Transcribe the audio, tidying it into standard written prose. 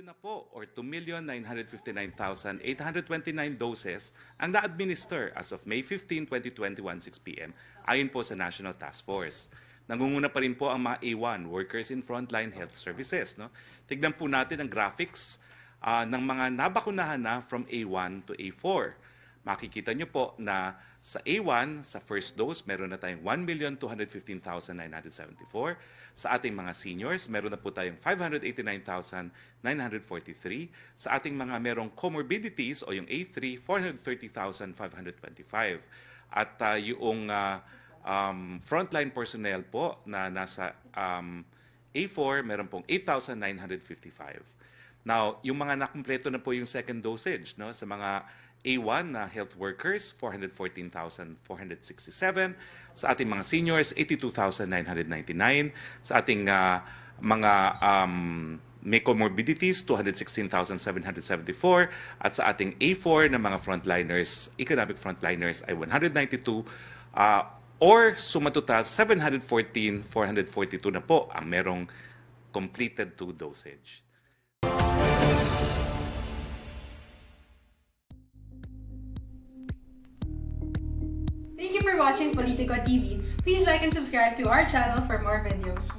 na po or 2,959,829 doses ang na-administer as of May 15, 2021, 6 p.m. ayon po sa National Task Force. Nangunguna pa rin po ang mga A1, Workers in Frontline Health Services. No? Tignan po natin ang graphics ng mga nabakunahan na from A1 to A4. Makikita nyo po na sa A1, sa first dose, meron na tayong 1,215,974. Sa ating mga seniors, meron na po tayong 589,943. Sa ating mga merong comorbidities o yung A3, 430,525. At yung frontline personnel po na nasa A4, meron pong 8,955. Now, yung mga nakumpleto na po yung second dosage, no, sa mga A1 na health workers, 414,467. Sa ating mga seniors, 82,999. Sa ating mga may comorbidities, 216,774. At sa ating A4 na mga frontliners, economic frontliners ay 192. Or sumatotal, 714,442 na po ang merong completed 2 dosage. Thank you for watching Politico TV. Please like and subscribe to our channel for more videos.